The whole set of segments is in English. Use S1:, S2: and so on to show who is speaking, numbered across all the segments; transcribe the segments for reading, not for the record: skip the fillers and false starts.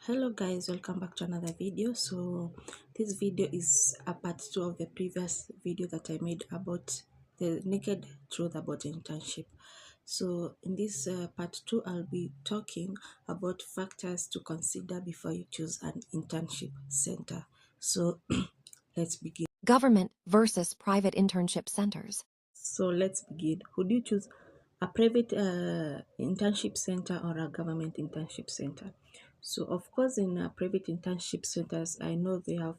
S1: Hello guys, welcome back to another video. So this video is a part 2 of the previous video that I made about the naked truth about internship. So in this part 2, I'll be talking about factors to consider before you choose an internship center. So let's begin.
S2: Government versus private internship centers.
S1: So let's begin. Would you choose a private internship center or a government internship center? So of course, in private internship centers, I know they have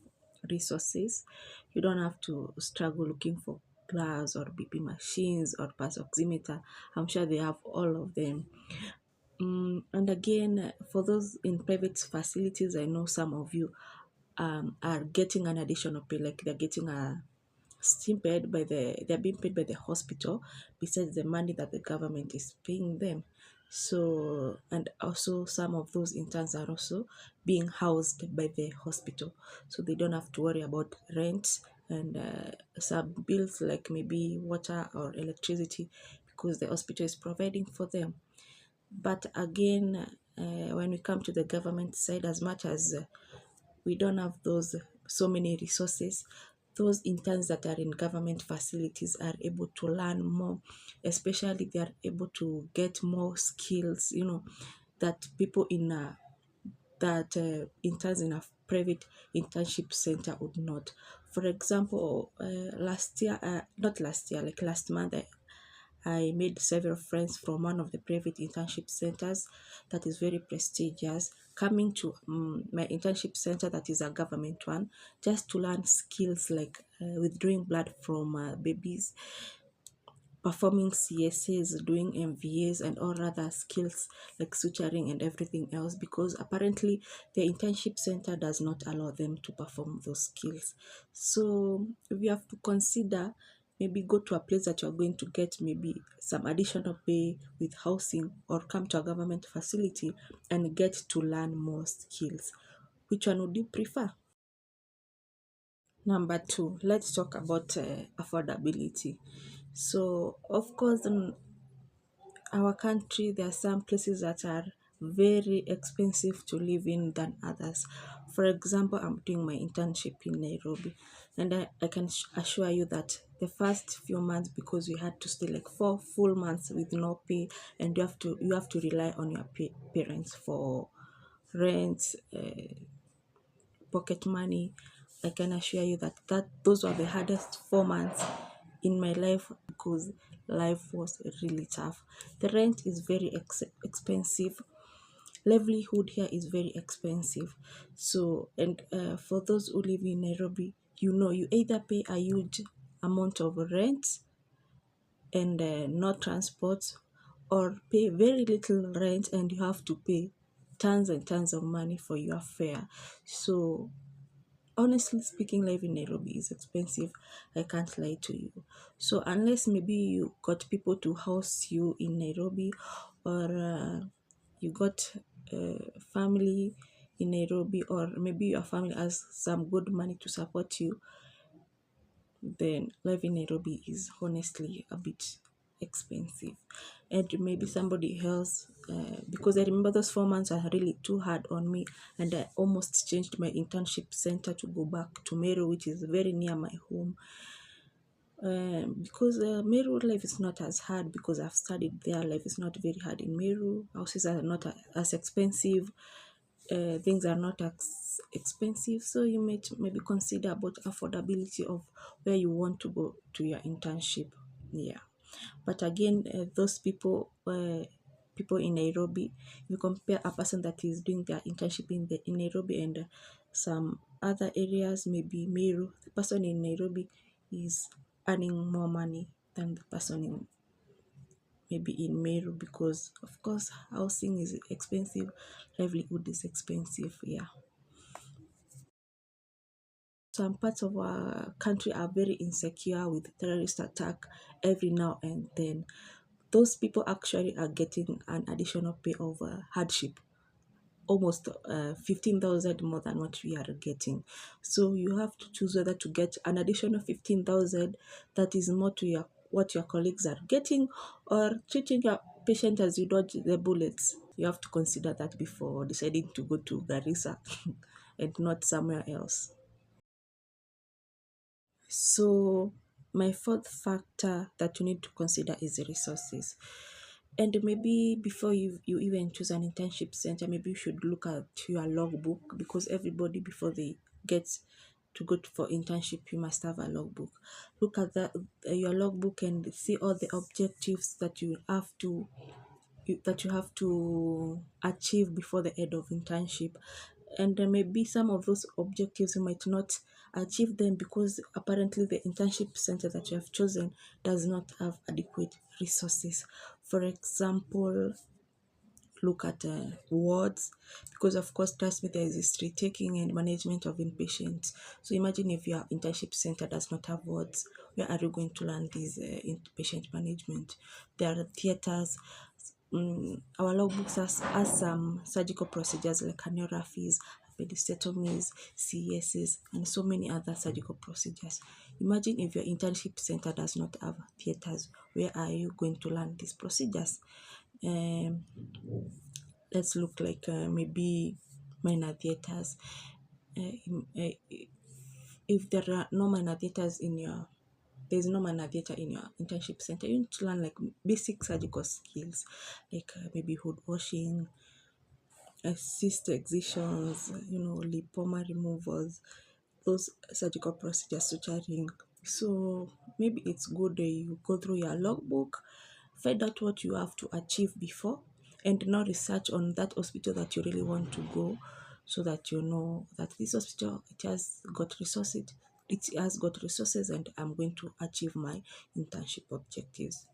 S1: resources. You don't have to struggle looking for gloves or BP machines or pulse oximeter. I'm sure they have all of them. And again, for those in private facilities, I know some of you are getting an additional pay, like they're getting a still paid by they're being paid by the hospital besides the money that the government is paying them. So, and also some of those interns are also being housed by the hospital, so they don't have to worry about rent and some bills like maybe water or electricity, because the hospital is providing for them. But again, when we come to the government side, as much as we don't have those so many resources, those interns that are in government facilities are able to learn more, especially they are able to get more skills, that people in that interns in a private internship center would not. For example, not last year, like last month, I made several friends from one of the private internship centers that is very prestigious, coming to my internship center that is a government one, just to learn skills like withdrawing blood from babies, performing CSAs, doing MVAs, and all other skills like suturing and everything else, because apparently the internship center does not allow them to perform those skills. So we have to consider, maybe go to a place that you're going to get maybe some additional pay with housing, or come to a government facility and get to learn more skills. Which one would you prefer? Number two, let's talk about affordability. So, of course, in our country, there are some places that are very expensive to live in than others. For example, I'm doing my internship in Nairobi, and I can assure you that the first few months, because we had to stay like 4 full months with no pay, and you have to rely on your parents for rent, pocket money. I can assure you that those were the hardest 4 months in my life, because life was really tough. The rent is very expensive. Livelihood here is very expensive. So, and for those who live in Nairobi, you either pay a huge amount of rent and no transport, or pay very little rent and you have to pay tons and tons of money for your fare. So honestly speaking, life in Nairobi is expensive. I can't lie to you. So unless maybe you got people to house you in Nairobi, or you got family in Nairobi, or maybe your family has some good money to support you, then life in Nairobi is honestly a bit expensive. And maybe somebody else, because I remember those 4 months are really too hard on me, and I almost changed my internship center to go back to Meru, which is very near my home. Because Meru life is not as hard, because I've studied there. Life is not very hard in Meru. Houses are not as expensive. Things are not as expensive. So you may maybe consider about affordability of where you want to go to your internship. Yeah. But again, those people in Nairobi, you compare a person that is doing their internship in Nairobi and some other areas, maybe Meru, the person in Nairobi is earning more money than the person in maybe in Meru, because of course housing is expensive, livelihood is expensive. Yeah. Some parts of our country are very insecure with terrorist attack every now and then. Those people actually are getting an additional pay of hardship, almost 15,000 more than what we are getting. So you have to choose whether to get an additional 15,000 that is more to your what your colleagues are getting, or treating your patient as you dodge the bullets. You have to consider that before deciding to go to Garissa and not somewhere else. So my fourth factor that you need to consider is the resources. And maybe before you even choose an internship center, maybe you should look at your logbook, because everybody, before they get to go for internship, you must have a logbook. Look at your logbook and see all the objectives that you have to achieve before the end of internship. And maybe some of those objectives you might not achieve them because apparently the internship center that you have chosen does not have adequate resources. For example, look at wards, because of course, trust me, there is history taking and management of inpatients. So imagine if your internship center does not have wards, where are you going to learn this inpatient management? There are theaters. Our logbooks has some surgical procedures like herniorrhaphies, appendectomies, CESs, and so many other surgical procedures. Imagine if your internship center does not have theaters, where are you going to learn these procedures? Um, let's look like maybe minor theaters. If there are no minor theaters in your there's no minor theater in your internship center, you need to learn like basic surgical skills, like maybe hood washing, cyst excisions, lipoma removals, those surgical procedures, suturing. So maybe it's good that you go through your logbook, find out what you have to achieve before, and now research on that hospital that you really want to go, so that you know that this hospital, it has got resources. It has got resources, and I'm going to achieve my internship objectives.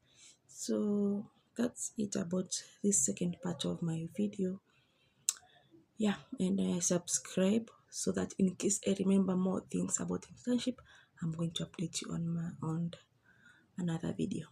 S1: So that's it about this second part of my video. Yeah, and subscribe so that in case I remember more things about internship, I'm going to update you on another video.